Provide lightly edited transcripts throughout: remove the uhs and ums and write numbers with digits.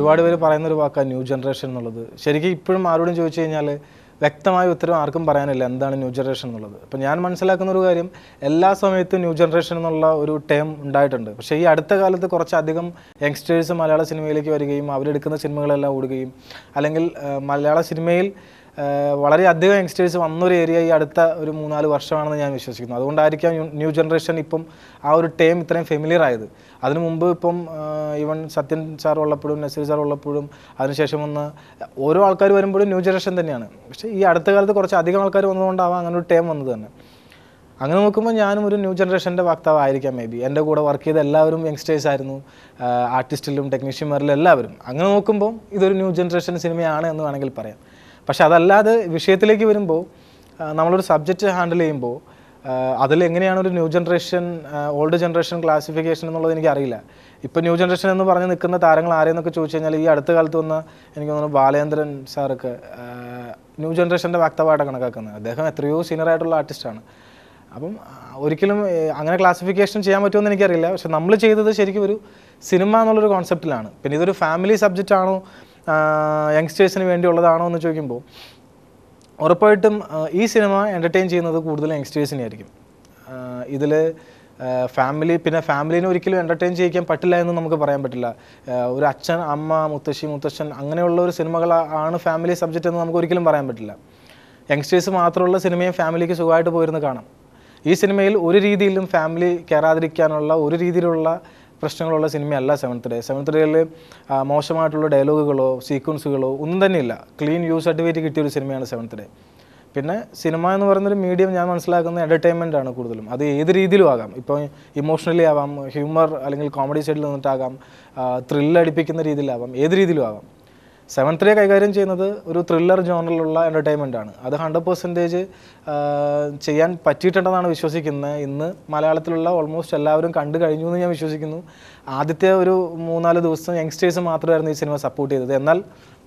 ഒരുപാട് പേര് പറയുന്നൊരു വാക്കാണ് ന്യൂ ജനറേഷൻ എന്നുള്ളത്. ശരിക്കും ഇപ്പോഴും ആരോടും ചോദിച്ചു കഴിഞ്ഞാൽ വ്യക്തമായ ഉത്തരം ആർക്കും പറയാനില്ല എന്താണ് ന്യൂ ജനറേഷൻ എന്നുള്ളത്. അപ്പോൾ ഞാൻ മനസ്സിലാക്കുന്ന ഒരു കാര്യം, എല്ലാ സമയത്തും ന്യൂ ജനറേഷൻ എന്നുള്ള ഒരു ടേം ഉണ്ടായിട്ടുണ്ട്. പക്ഷേ ഈ അടുത്ത കാലത്ത് കുറച്ചധികം യങ്സ്റ്റേഴ്സ് മലയാള സിനിമയിലേക്ക് വരികയും അവരെടുക്കുന്ന സിനിമകളെല്ലാം ഓടുകയും, അല്ലെങ്കിൽ മലയാള സിനിമയിൽ വളരെയധികം യങ്സ്റ്റേഴ്സ് വന്നൊരു ഏരിയ ഈ അടുത്ത ഒരു 3-4 വർഷമാണെന്ന് ഞാൻ വിശ്വസിക്കുന്നു. അതുകൊണ്ടായിരിക്കാം ന്യൂ ജനറേഷൻ ഇപ്പം ആ ഒരു ടേം ഇത്രയും ഫെമിലിയർ ആയത്. അതിനു മുമ്പ് ഇപ്പം ഈവൻ സത്യൻ സാർ ഉള്ളപ്പോഴും നസീർ സാർ ഉള്ളപ്പോഴും അതിനുശേഷം വന്ന ഓരോ ആൾക്കാർ വരുമ്പോഴും ന്യൂ ജനറേഷൻ തന്നെയാണ്. പക്ഷേ ഈ അടുത്ത കാലത്ത് കുറച്ച് അധികം ആൾക്കാർ വന്നതുകൊണ്ടാവാം അങ്ങനെ ഒരു ടേം വന്നത് തന്നെ. അങ്ങനെ നോക്കുമ്പോൾ ഞാനും ഒരു ന്യൂ ജനറേഷൻ്റെ വക്താവായിരിക്കാം മേ ബി. എൻ്റെ കൂടെ വർക്ക് ചെയ്ത എല്ലാവരും യങ്സ്റ്റേഴ്സ് ആയിരുന്നു, ആർട്ടിസ്റ്റിലും ടെക്നീഷ്യന്മാരിലും എല്ലാവരും. അങ്ങനെ നോക്കുമ്പോൾ ഇതൊരു ന്യൂ ജനറേഷൻ സിനിമയാണ് എന്ന് വേണമെങ്കിൽ പറയാം. പക്ഷെ അതല്ലാതെ വിഷയത്തിലേക്ക് വരുമ്പോൾ, നമ്മളൊരു സബ്ജക്റ്റ് ഹാൻഡിൽ ചെയ്യുമ്പോൾ അതിലെങ്ങനെയാണ് ഒരു new generation old generation classification എന്നുള്ളത് എനിക്കറിയില്ല. ഇപ്പോൾ ന്യൂ ജനറേഷൻ എന്ന് പറഞ്ഞ് നിൽക്കുന്ന താരങ്ങൾ ആരെയെന്നൊക്കെ ചോദിച്ചു കഴിഞ്ഞാൽ ഈ അടുത്ത കാലത്ത് വന്ന എനിക്ക് തോന്നുന്നു ബാലേന്ദ്രൻ സാറൊക്കെ ന്യൂ ജനറേഷൻ്റെ വക്താവായിട്ടാണ് കണക്കാക്കുന്നത്. അദ്ദേഹം എത്രയോ സീനിയറായിട്ടുള്ള ആർട്ടിസ്റ്റാണ്. അപ്പം ഒരിക്കലും അങ്ങനെ ക്ലാസിഫിക്കേഷൻ ചെയ്യാൻ പറ്റുമെന്ന് എനിക്കറിയില്ല. പക്ഷെ നമ്മൾ ചെയ്തത് ശരിക്കും ഒരു സിനിമ എന്നുള്ളൊരു കോൺസെപ്റ്റിലാണ്. പിന്നെ ഇതൊരു ഫാമിലി സബ്ജക്റ്റ് ആണോ, യങ്സ്റ്റേഴ്സിന് വേണ്ടിയുള്ളതാണോ എന്ന് ചോദിക്കുമ്പോൾ ഉറപ്പായിട്ടും ഈ സിനിമ എൻ്റർടൈൻ ചെയ്യുന്നത് കൂടുതലും യങ്സ്റ്റേഴ്സിനെ ആയിരിക്കും. ഇതിൽ പിന്നെ ഫാമിലിനെ ഒരിക്കലും എൻ്റർടൈൻ ചെയ്യിക്കാൻ പറ്റില്ല എന്ന് നമുക്ക് പറയാൻ പറ്റില്ല. ഒരു അച്ഛൻ, അമ്മ, മുത്തശ്ശൻ അങ്ങനെയുള്ള ഒരു സിനിമകളാണ് ഫാമിലി സബ്ജക്റ്റ് എന്ന് നമുക്ക് ഒരിക്കലും പറയാൻ പറ്റില്ല. യങ്സ്റ്റേഴ്സ് മാത്രമുള്ള സിനിമയും ഫാമിലിക്ക് സുഖമായിട്ട് പോയിരുന്ന് കാണാം. ഈ സിനിമയിൽ ഒരു രീതിയിലും ഫാമിലി കയറാതിരിക്കാനുള്ള ഒരു രീതിയിലുള്ള പ്രശ്നങ്ങളുള്ള സിനിമയല്ല സെവൻത്ത് ഡേ. സെവൻത്ത് ഡേയിൽ മോശമായിട്ടുള്ള ഡയലോഗുകളോ സീക്വൻസുകളോ ഒന്നും തന്നെയില്ല. ക്ലീൻ യു സർട്ടിഫിക്കറ്റ് കിട്ടിയൊരു സിനിമയാണ് സെവൻത്ത് ഡേ. പിന്നെ സിനിമ എന്ന് പറയുന്നൊരു മീഡിയം ഞാൻ മനസ്സിലാക്കുന്നത് എൻ്റർടൈൻമെൻ്റ് ആണ് കൂടുതലും. അത് ഏത് രീതിയിലും ആകാം. ഇപ്പോൾ ഇമോഷണലി ആവാം, ഹ്യൂമർ അല്ലെങ്കിൽ കോമഡി സൈഡിൽ നിന്നിട്ടാകാം, ത്രില്ലടിപ്പിക്കുന്ന രീതിയിലാവാം, ഏത് രീതിയിലും ആവാം. സെവൻത്ത് ഡേ കൈകാര്യം ചെയ്യുന്നത് ഒരു ത്രില്ലർ ജോണറിലുള്ള എൻ്റർടൈൻമെൻ്റ് ആണ്. അത് 100% ചെയ്യാൻ പറ്റിയിട്ടുണ്ടെന്നാണ് വിശ്വസിക്കുന്നത്. ഇന്ന് മലയാളത്തിലുള്ള ഓൾമോസ്റ്റ് എല്ലാവരും കണ്ടു കഴിഞ്ഞു എന്ന് ഞാൻ വിശ്വസിക്കുന്നു. ആദ്യത്തെ ഒരു 3-4 ദിവസം യങ്സ്റ്റേഴ്സ് മാത്രമായിരുന്നു ഈ സിനിമ സപ്പോർട്ട് ചെയ്തത്. എന്നാൽ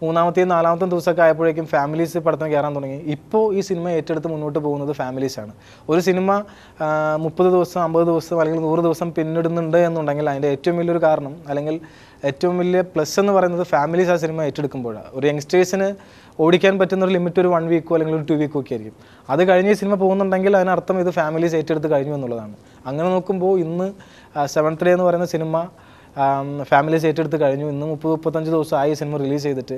3-ാമത്തെയും 4-ാമത്തെയും ദിവസമൊക്കെ ആയപ്പോഴേക്കും ഫാമിലീസ് പടത്തിന് കയറാൻ തുടങ്ങി. ഇപ്പോൾ ഈ സിനിമ ഏറ്റെടുത്ത് മുന്നോട്ട് പോകുന്നത് ഫാമിലീസാണ്. ഒരു സിനിമ 30 ദിവസം 50 ദിവസം അല്ലെങ്കിൽ 100 ദിവസം പിന്നിടുന്നുണ്ട് എന്നുണ്ടെങ്കിൽ അതിൻ്റെ ഏറ്റവും വലിയൊരു കാരണം, അല്ലെങ്കിൽ ഏറ്റവും വലിയ പ്ലസ് എന്ന് പറയുന്നത് ഫാമിലീസ് ആ സിനിമ ഏറ്റെടുക്കുമ്പോഴാണ്. ഒരു യങ്സ്റ്റേഴ്സിന് ഓടിക്കാൻ പറ്റുന്ന ഒരു ലിമിറ്റ് ഒരു 1 വീക്കോ അല്ലെങ്കിൽ ഒരു 2 വീക്കോ ഒക്കെ ആയിരിക്കും. അത് കഴിഞ്ഞ് ഈ സിനിമ പോകുന്നുണ്ടെങ്കിൽ അതിനർത്ഥം ഇത് ഫാമിലീസ് ഏറ്റെടുത്ത് കഴിഞ്ഞു എന്നുള്ളതാണ്. അങ്ങനെ നോക്കുമ്പോൾ ഇന്ന് സെവൻത്ത് ഡേ എന്ന് പറയുന്ന സിനിമ ഫാമിലീസ് ഏറ്റെടുത്ത് കഴിഞ്ഞു. ഇന്ന് 30-35 ദിവസമായി സിനിമ റിലീസ് ചെയ്തിട്ട്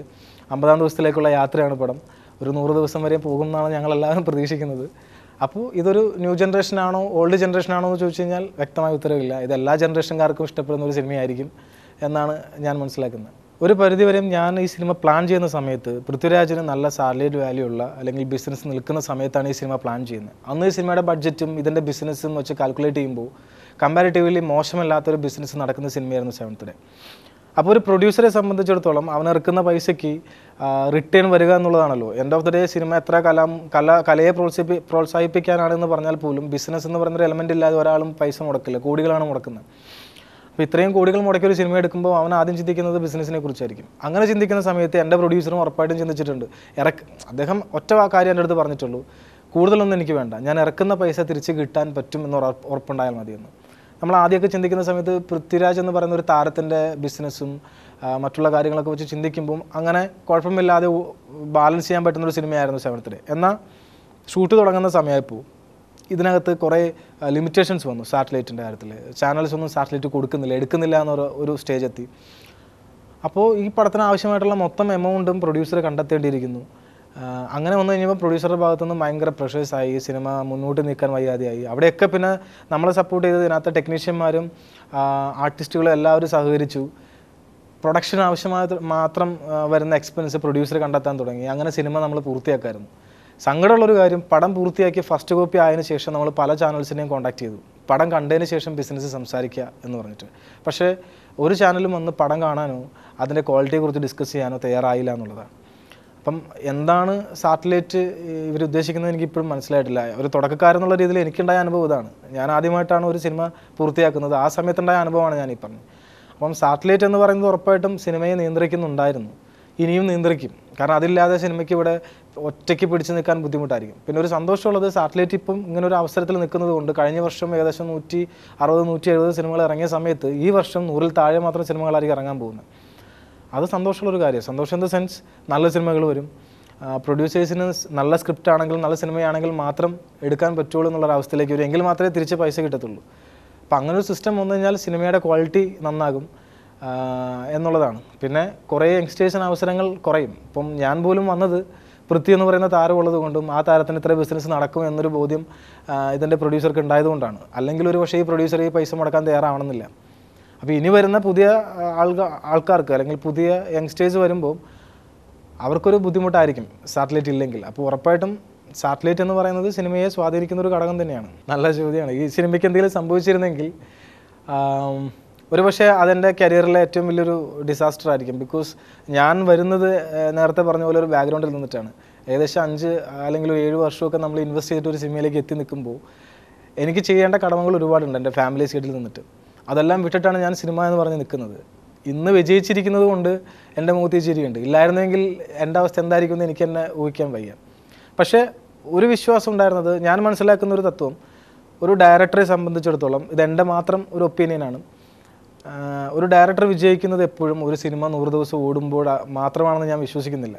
50-ാം ദിവസത്തിലേക്കുള്ള യാത്രയാണ് പടം. ഒരു 100 ദിവസം വരെ പോകുമെന്നാണ് ഞങ്ങളെല്ലാവരും പ്രതീക്ഷിക്കുന്നത്. അപ്പോൾ ഇതൊരു ന്യൂ ജനറേഷനാണോ ഓൾഡ് ജനറേഷനാണോ എന്ന് ചോദിച്ചു കഴിഞ്ഞാൽ വ്യക്തമായ ഉത്തരവില്ല. ഇത് എല്ലാ ജനറേഷൻകാർക്കും ഇഷ്ടപ്പെടുന്ന ഒരു സിനിമയായിരിക്കും എന്നാണ് ഞാൻ മനസ്സിലാക്കുന്നത്. ഒരു പരിധിവരെയും ഞാൻ ഈ സിനിമ പ്ലാൻ ചെയ്യുന്ന സമയത്ത് പൃഥ്വിരാജിന് നല്ല സാലറി വാല്യൂ ഉള്ള അല്ലെങ്കിൽ ബിസിനസ് നിൽക്കുന്ന സമയത്താണ് ഈ സിനിമ പ്ലാൻ ചെയ്യുന്നത്. അന്ന് ഈ സിനിമയുടെ ബഡ്ജറ്റും ഇതിൻ്റെ ബിസിനസ്സും വെച്ച് കാൽക്കുലേറ്റ് ചെയ്യുമ്പോൾ കമ്പാരിറ്റീവ്ലി മോശമല്ലാത്തൊരു ബിസിനസ് നടക്കുന്ന സിനിമയായിരുന്നു സെവൻത്ത് ഡേ. അപ്പോൾ ഒരു പ്രൊഡ്യൂസറെ സംബന്ധിച്ചിടത്തോളം അവൻ ഇറക്കുന്ന പൈസയ്ക്ക് റിട്ടേൺ വരിക എന്നുള്ളതാണല്ലോ. End of the day cinema എത്ര കലയെ പ്രോത്സാഹിപ്പിക്കാനാണെന്ന് പറഞ്ഞാൽ പോലും ബിസിനസ് എന്ന് പറയുന്നൊരു എലമെൻ്റ് ഇല്ലാതെ ഒരാളും പൈസ മുടക്കില്ല, കോടികളാണ് മുടക്കുന്നത്. അപ്പോൾ ഇത്രയും കോടികൾ മുടക്കിയ ഒരു സിനിമ എടുക്കുമ്പോൾ അവൻ ആദ്യം ചിന്തിക്കുന്നത് ബിസിനസ്സിനെ കുറിച്ചായിരിക്കും. അങ്ങനെ ചിന്തിക്കുന്ന സമയത്ത് എൻ്റെ പ്രൊഡ്യൂസറും ഉറപ്പായിട്ടും ചിന്തിച്ചിട്ടുണ്ട്. അദ്ദേഹം ഒറ്റ കാര്യം എൻ്റെ അടുത്ത് പറഞ്ഞിട്ടുള്ളൂ, കൂടുതലൊന്നും എനിക്ക് വേണ്ട, ഞാൻ ഇറക്കുന്ന പൈസ തിരിച്ച് കിട്ടാൻ പറ്റും എന്ന് ഉറപ്പുണ്ടായാൽ മതിയെന്ന്. നമ്മൾ ആദ്യമൊക്കെ ചിന്തിക്കുന്ന സമയത്ത് പൃഥ്വിരാജ് എന്ന് പറയുന്ന ഒരു താരത്തിൻ്റെ ബിസിനസ്സും മറ്റുള്ള കാര്യങ്ങളൊക്കെ വെച്ച് ചിന്തിക്കുമ്പം അങ്ങനെ കുഴപ്പമില്ലാതെ ബാലൻസ് ചെയ്യാൻ പറ്റുന്നൊരു സിനിമയായിരുന്നു സെവൻത്ത് ഡേ. എന്നാൽ ഷൂട്ട് തുടങ്ങുന്ന സമയമായപ്പോൾ ഇതിനകത്ത് കുറേ ലിമിറ്റേഷൻസ് വന്നു. സാറ്റലൈറ്റിൻ്റെ കാര്യത്തിൽ ചാനൽസ് ഒന്നും സാറ്റലൈറ്റ് എടുക്കുന്നില്ല എന്നൊരു സ്റ്റേജ് എത്തി. അപ്പോൾ ഈ പടത്തിന് ആവശ്യമായിട്ടുള്ള മൊത്തം എമൗണ്ടും പ്രൊഡ്യൂസർ കണ്ടെത്തേണ്ടിയിരിക്കുന്നു. അങ്ങനെ വന്നു കഴിഞ്ഞപ്പോൾ പ്രൊഡ്യൂസറുടെ ഭാഗത്തുനിന്ന് ഭയങ്കര പ്രഷേഴ്സായി, സിനിമ മുന്നോട്ട് നീക്കാൻ വയ്യാതെയായി. അവിടെയൊക്കെ പിന്നെ നമ്മളെ സപ്പോർട്ട് ചെയ്തത് ഇതിനകത്ത് ടെക്നീഷ്യന്മാരും ആർട്ടിസ്റ്റുകളും എല്ലാവരും സഹകരിച്ചു. പ്രൊഡക്ഷൻ ആവശ്യമായ മാത്രം വരുന്ന എക്സ്പെൻസ് പ്രൊഡ്യൂസർ കണ്ടെത്താൻ തുടങ്ങി. അങ്ങനെ സിനിമ നമ്മൾ പൂർത്തിയാക്കായിരുന്നു. സങ്കടമുള്ളൊരു കാര്യം, പടം പൂർത്തിയാക്കി ഫസ്റ്റ് കോപ്പി ആയതിനു ശേഷം നമ്മൾ പല ചാനൽസിനെയും കോൺടാക്ട് ചെയ്തു, പടം കണ്ടതിന് ശേഷം ബിസിനസ് സംസാരിക്കുക എന്ന് പറഞ്ഞിട്ട്. പക്ഷേ ഒരു ചാനലും വന്ന് പടം കാണാനോ അതിൻ്റെ ക്വാളിറ്റിയെക്കുറിച്ച് ഡിസ്കസ് ചെയ്യാനോ തയ്യാറായില്ല എന്നുള്ളതാണ്. അപ്പം എന്താണ് സാറ്റലൈറ്റ് ഇവർ ഉദ്ദേശിക്കുന്നത് എനിക്കിപ്പോഴും മനസ്സിലായിട്ടില്ല. ഒരു തുടക്കക്കാരെന്നുള്ള രീതിയിൽ എനിക്കുണ്ടായ അനുഭവം ഇതാണ്. ഞാൻ ആദ്യമായിട്ടാണ് ഒരു സിനിമ പൂർത്തിയാക്കുന്നത്. ആ സമയത്തുണ്ടായ അനുഭവമാണ് ഞാനീ പറഞ്ഞത്. അപ്പം സാറ്റലൈറ്റ് എന്ന് പറയുന്നത് ഉറപ്പായിട്ടും സിനിമയെ നിയന്ത്രിക്കുന്നുണ്ടായിരുന്നു, ഇനിയും നിയന്ത്രിക്കും. കാരണം അതില്ലാതെ സിനിമയ്ക്ക് ഇവിടെ ഒറ്റയ്ക്ക് പിടിച്ച് നിൽക്കാൻ ബുദ്ധിമുട്ടായിരിക്കും. പിന്നെ ഒരു സന്തോഷമുള്ളത് സാറ്റലൈറ്റ് ഇപ്പം ഇങ്ങനെ ഒരു അവസരത്തിൽ നിൽക്കുന്നത് കൊണ്ട് കഴിഞ്ഞ വർഷം ഏകദേശം 160-170 സിനിമകൾ ഇറങ്ങിയ സമയത്ത് ഈ വർഷം 100-ൽ താഴെ മാത്രം സിനിമകളായിരിക്കും ഇറങ്ങാൻ പോകുന്നത്. അത് സന്തോഷമുള്ളൊരു കാര്യം. സന്തോഷം ഇൻ ദ സെൻസ് നല്ല സിനിമകൾ വരും, പ്രൊഡ്യൂസേഴ്സിന് നല്ല സ്ക്രിപ്റ്റ് ആണെങ്കിൽ നല്ല സിനിമയാണെങ്കിൽ മാത്രം എടുക്കാൻ പറ്റുള്ളൂ എന്നുള്ളൊരവസ്ഥയിലേക്ക് വരും. എങ്കിൽ മാത്രമേ തിരിച്ച് പൈസ കിട്ടത്തുള്ളൂ. അപ്പം അങ്ങനൊരു സിസ്റ്റം വന്നു കഴിഞ്ഞാൽ സിനിമയുടെ ക്വാളിറ്റി നന്നാകും എന്നുള്ളതാണ്. പിന്നെ കുറേ യങ്സ്റ്റേഴ്സിന് അവസരങ്ങൾ കുറയും. ഇപ്പം ഞാൻ പോലും വന്നത് പൃഥ്വി എന്ന് പറയുന്ന താരമുള്ളത് കൊണ്ടും ആ താരത്തിന് ഇത്ര ബിസിനസ് നടക്കും എന്നൊരു ബോധ്യം ഇതിൻ്റെ പ്രൊഡ്യൂസർക്ക് ഉണ്ടായതുകൊണ്ടാണ്. അല്ലെങ്കിൽ ഒരു പക്ഷേ ഈ പ്രൊഡ്യൂസർ ഈ പൈസ മുടക്കാൻ തയ്യാറാവണമെന്നില്ല. അപ്പോൾ ഇനി വരുന്ന പുതിയ ആൾക്കാർക്ക് അല്ലെങ്കിൽ പുതിയ യങ്സ്റ്റേഴ്സ് വരുമ്പോൾ അവർക്കൊരു ബുദ്ധിമുട്ടായിരിക്കും സാറ്റലൈറ്റ് ഇല്ലെങ്കിൽ. അപ്പോൾ ഉറപ്പായിട്ടും സാറ്റലൈറ്റ് എന്ന് പറയുന്നത് സിനിമയെ സ്വാധീനിക്കുന്ന ഒരു ഘടകം തന്നെയാണ്. നല്ല ചോദ്യമാണ്. ഈ സിനിമയ്ക്ക് എന്തെങ്കിലും സംഭവിച്ചിരുന്നെങ്കിൽ ഒരു പക്ഷേ അതെൻ്റെ കരിയറിലെ ഏറ്റവും വലിയൊരു ഡിസാസ്റ്റർ ആയിരിക്കും. ബിക്കോസ് ഞാൻ വരുന്നത് നേരത്തെ പറഞ്ഞ പോലെ ഒരു ബാക്ക്ഗ്രൗണ്ടിൽ നിന്നിട്ടാണ്. ഏകദേശം 5 അല്ലെങ്കിൽ 7 വർഷമൊക്കെ നമ്മൾ ഇൻവെസ്റ്റ് ചെയ്തിട്ട് ഒരു സിനിമയിലേക്ക് എത്തി നിൽക്കുമ്പോൾ എനിക്ക് ചെയ്യേണ്ട കടമകൾ ഒരുപാടുണ്ട് എൻ്റെ ഫാമിലി സൈഡിൽ നിന്നിട്ട്. അതെല്ലാം വിട്ടിട്ടാണ് ഞാൻ സിനിമ എന്ന് പറഞ്ഞ് നിൽക്കുന്നത്. ഇന്ന് വിജയിച്ചിരിക്കുന്നത് കൊണ്ട് എൻ്റെ മുഖത്ത് ചിരിയുണ്ട്. ഇല്ലായിരുന്നെങ്കിൽ എൻ്റെ അവസ്ഥ എന്തായിരിക്കും എന്ന് എനിക്ക് തന്നെ ഊഹിക്കാൻ വയ്യ. പക്ഷേ ഒരു വിശ്വാസം ഉണ്ടായിരുന്നത്, ഞാൻ മനസ്സിലാക്കുന്ന ഒരു തത്വം, ഒരു ഡയറക്ടറെ സംബന്ധിച്ചിടത്തോളം ഇതെൻ്റെ മാത്രം ഒരു ഒപ്പീനിയനാണ്. ഒരു ഡയറക്ടർ വിജയിക്കുന്നത് എപ്പോഴും ഒരു സിനിമ 100 ദിവസം ഓടുമ്പോൾ മാത്രമാണെന്ന് ഞാൻ വിശ്വസിക്കുന്നില്ല.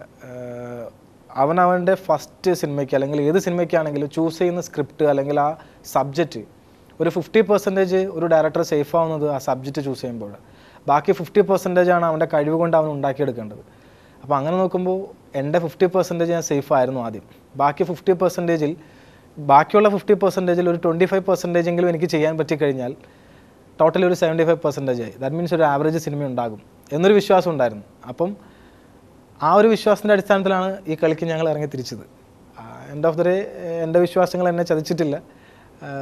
അവൻ്റെ ഫസ്റ്റ് സിനിമയ്ക്ക് അല്ലെങ്കിൽ ഏത് സിനിമയ്ക്കാണെങ്കിലും ചൂസ് ചെയ്യുന്ന സ്ക്രിപ്റ്റ് അല്ലെങ്കിൽ ആ സബ്ജക്റ്റ് ഒരു 50% ഒരു ഡയറക്ടർ സേഫ് ആവുന്നത് ആ സബ്ജക്റ്റ് ചൂസ് ചെയ്യുമ്പോൾ. ബാക്കി 50% അവൻ്റെ കഴിവ് കൊണ്ട് അവൻ ഉണ്ടാക്കിയെടുക്കേണ്ടത്. അപ്പോൾ അങ്ങനെ നോക്കുമ്പോൾ എൻ്റെ 50% ഞാൻ സേഫ് ആയിരുന്നു ആദ്യം. ബാക്കി 50%-ൽ ബാക്കിയുള്ള 50%-ൽ ഒരു 25% എങ്കിലും എനിക്ക് ചെയ്യാൻ പറ്റിക്കഴിഞ്ഞാൽ ടോട്ടലി ഒരു 75% ആയി. ദാറ്റ് മീൻസ് ഒരു ആവറേജ് സിനിമ ഉണ്ടാകും എന്നൊരു വിശ്വാസം ഉണ്ടായിരുന്നു. അപ്പം ആ ഒരു വിശ്വാസത്തിൻ്റെ അടിസ്ഥാനത്തിലാണ് ഈ കളിക്ക് ഞങ്ങൾ ഇറങ്ങി തിരിച്ചത്. എൻഡ് ഓഫ് ദ ഡേ എൻ്റെ വിശ്വാസങ്ങൾ എന്നെ ചതിച്ചിട്ടില്ല.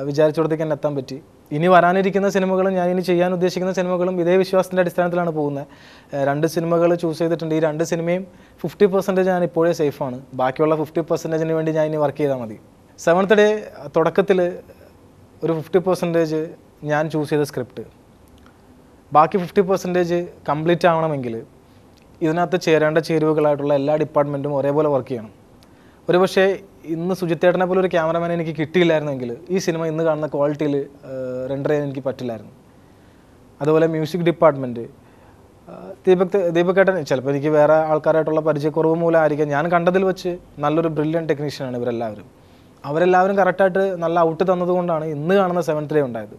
വിചാരിച്ചിടത്തേക്ക് തന്നെ എത്താൻ പറ്റി. ഇനി വരാനിരിക്കുന്ന സിനിമകളും ഞാൻ ഇനി ചെയ്യാൻ ഉദ്ദേശിക്കുന്ന സിനിമകളും ഇതേ വിശ്വാസത്തിൻ്റെ അടിസ്ഥാനത്തിലാണ് പോകുന്നത്. 2 സിനിമകൾ ചൂസ് ചെയ്തിട്ടുണ്ട്. ഈ 2 സിനിമയും 50% ഞാൻ ഇപ്പോഴേ സേഫാണ്. ബാക്കിയുള്ള 50%-ന് വേണ്ടി ഞാൻ ഇനി വർക്ക് ചെയ്താൽ മതി. 7th ഡേ തുടക്കത്തിൽ ഒരു 50% ഞാൻ ചൂസ് ചെയ്ത സ്ക്രിപ്റ്റ്, ബാക്കി 50% കംപ്ലീറ്റ് ആവണമെങ്കിൽ ഇതിനകത്ത് ചേരേണ്ട ചേരുവകളായിട്ടുള്ള എല്ലാ ഡിപ്പാർട്ട്മെൻറ്റും ഒരേപോലെ വർക്ക് ചെയ്യണം. ഒരുപക്ഷേ ഇന്ന് സുജിത്തേട്ടനെ പോലെ ഒരു ക്യാമറമാനെ എനിക്ക് കിട്ടിയില്ലായിരുന്നെങ്കിൽ ഈ സിനിമ ഇന്ന് കാണുന്ന ക്വാളിറ്റിയിൽ റെൻഡർ ചെയ്യാൻ എനിക്ക് പറ്റില്ലായിരുന്നു. അതുപോലെ മ്യൂസിക് ഡിപ്പാർട്ട്മെൻറ്റ്, ദീപക്കേട്ടൻ ചിലപ്പോൾ എനിക്ക് വേറെ ആൾക്കാരായിട്ടുള്ള പരിചയക്കുറവ് മൂലമായിരിക്കാം, ഞാൻ കണ്ടതിൽ വെച്ച് നല്ലൊരു ബ്രില്യൻ ടെക്നീഷ്യനാണ് ഇവരെല്ലാവരും. അവരെല്ലാവരും കറക്റ്റായിട്ട് നല്ല ഔട്ട് തന്നതുകൊണ്ടാണ് ഇന്ന് കാണുന്ന 7th ഡേ ഉണ്ടായത്.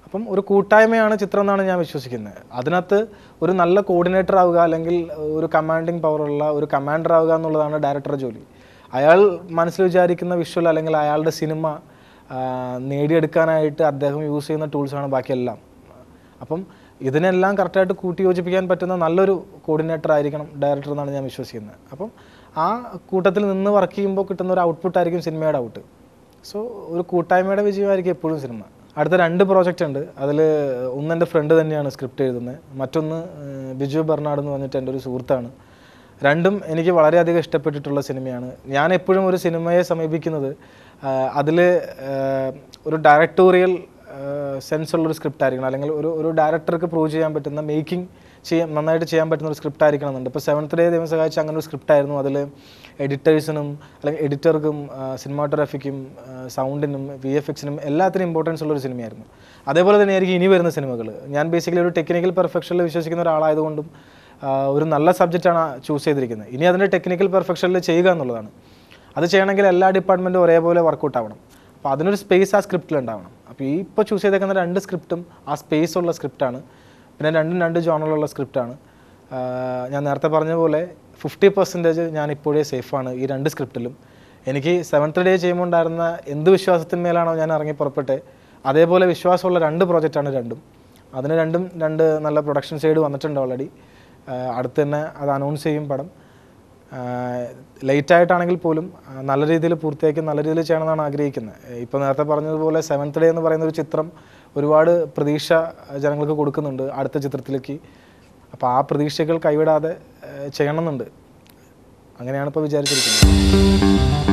അപ്പം ഒരു കൂട്ടായ്മയാണ് ചിത്രം എന്നാണ് ഞാൻ വിശ്വസിക്കുന്നത്. അതിനകത്ത് ഒരു നല്ല കോർഡിനേറ്റർ ആവുക അല്ലെങ്കിൽ ഒരു കമാൻഡിങ് പവറുള്ള ഒരു കമാൻഡർ ആവുക എന്നുള്ളതാണ് ഡയറക്ടറുടെ ജോലി. അയാൾ മനസ്സിൽ വിചാരിക്കുന്ന വിഷ്വൽ അല്ലെങ്കിൽ അയാളുടെ സിനിമ നേടിയെടുക്കാനായിട്ട് അദ്ദേഹം യൂസ് ചെയ്യുന്ന ടൂൾസാണ് ബാക്കിയെല്ലാം. അപ്പം ഇതിനെല്ലാം കറക്റ്റായിട്ട് കൂട്ടി യോജിപ്പിക്കാൻ പറ്റുന്ന നല്ലൊരു കോർഡിനേറ്റർ ആയിരിക്കണം ഡയറക്ടർ എന്നാണ് ഞാൻ വിശ്വസിക്കുന്നത്. അപ്പം ആ കൂട്ടത്തിൽ നിന്ന് വർക്ക് ചെയ്യുമ്പോൾ കിട്ടുന്ന ഒരു ഔട്ട്പുട്ടായിരിക്കും സിനിമയുടെ ഔട്ട്. സോ ഒരു കൂട്ടായ്മയുടെ വിജയമായിരിക്കും എപ്പോഴും സിനിമ. അടുത്ത 2 പ്രോജക്റ്റ് ഉണ്ട്. അതിൽ ഒന്ന് എൻ്റെ ഫ്രണ്ട് തന്നെയാണ് സ്ക്രിപ്റ്റ് എഴുതുന്നത്, മറ്റൊന്ന് ബിജു ബെർണാഡ് എന്ന് പറഞ്ഞിട്ട് എൻ്റെ ഒരു സുഹൃത്താണ്. രണ്ടും എനിക്ക് വളരെയധികം ഇഷ്ടപ്പെട്ടിട്ടുള്ള സിനിമയാണ്. ഞാൻ എപ്പോഴും ഒരു സിനിമയെ സമീപിക്കുന്നത് അതിൽ ഒരു ഡയറക്ടോറിയൽ സെൻസ് ഉള്ളൊരു സ്ക്രിപ്റ്റ് ആയിരിക്കണം, അല്ലെങ്കിൽ ഒരു ഡയറക്ടർക്ക് പ്രൂവ് ചെയ്യാൻ പറ്റുന്ന നന്നായിട്ട് ചെയ്യാൻ പറ്റുന്ന ഒരു സ്ക്രിപ്റ്റ് ആയിരിക്കണം എന്നുണ്ട്. ഇപ്പോൾ 7th ഡേ ദൈവം സഹായിച്ച് അങ്ങനെ ഒരു സ്ക്രിപ്റ്റ് ആയിരുന്നു. അതിൽ എഡിറ്റേഴ്സിനും അല്ലെങ്കിൽ എഡിറ്റർക്കും സിനിമാറ്റോഗ്രാഫിക്കും സൗണ്ടിനും VFX-നും എല്ലാത്തിനും ഇമ്പോർട്ടൻസ് ഉള്ളൊരു സിനിമയായിരുന്നു. അതേപോലെ തന്നെയായിരിക്കും ഇനി വരുന്ന സിനിമകൾ. ഞാൻ ബേസിക്കലി ഒരു ടെക്നിക്കൽ പെർഫെക്ഷനിൽ വിശ്വസിക്കുന്ന ഒരാളായതുകൊണ്ടും ഒരു നല്ല സബ്ജക്റ്റാണ് ചൂസ് ചെയ്തിരിക്കുന്നത്. ഇനി അതിൻ്റെ ടെക്നിക്കൽ പെർഫെക്ഷനിൽ ചെയ്യുക എന്നുള്ളതാണ്. അത് ചെയ്യണമെങ്കിൽ എല്ലാ ഡിപ്പാർട്ട്മെൻറ്റും ഒരേപോലെ വർക്കൗട്ട് ആവണം. അപ്പോൾ അതിനൊരു സ്പേസ് ആ സ്ക്രിപ്റ്റിൽ ഉണ്ടാവണം. അപ്പോൾ ഈ ഇപ്പോൾ ചൂസ് ചെയ്തേക്കുന്ന 2 സ്ക്രിപ്റ്റും ആ സ്പേസ് ഉള്ള സ്ക്രിപ്റ്റാണ്. പിന്നെ 2 ജോണറുള്ള സ്ക്രിപ്റ്റാണ്. ഞാൻ നേരത്തെ പറഞ്ഞ പോലെ 50% ഞാൻ ഇപ്പോഴേ സേഫാണ് ഈ 2 സ്ക്രിപ്റ്റിലും. എനിക്ക് 7th ഡേ ചെയ്യുമ്പോൾ ഉണ്ടായിരുന്ന എന്ത് വിശ്വാസത്തിന്മേലാണോ ഞാൻ ഇറങ്ങി പുറപ്പെട്ടെ, അതേപോലെ വിശ്വാസമുള്ള 2 പ്രോജക്റ്റാണ് രണ്ടും. അതിന് 2 നല്ല പ്രൊഡക്ഷൻ സൈഡ് വന്നിട്ടുണ്ട് ഓൾറെഡി. അടുത്ത് തന്നെ അത് അനൗൺസ് ചെയ്യും പടം. ലേറ്റായിട്ടാണെങ്കിൽ പോലും നല്ല രീതിയിൽ പൂർത്തിയാക്കി നല്ല രീതിയിൽ ചെയ്യണമെന്നാണ് ആഗ്രഹിക്കുന്നത്. ഇപ്പോൾ നേരത്തെ പറഞ്ഞതുപോലെ 7th ഡേ എന്ന് പറയുന്നൊരു ചിത്രം ഒരുപാട് പ്രതീക്ഷ ജനങ്ങൾക്ക് കൊടുക്കുന്നുണ്ട് അടുത്ത ചിത്രത്തിലേക്ക്. അപ്പോൾ ആ പ്രതീക്ഷകൾ കൈവിടാതെ ചെയ്യണമെന്നുണ്ട്. അങ്ങനെയാണ് ഇപ്പോൾ വിചാരിച്ചിരിക്കുന്നത്.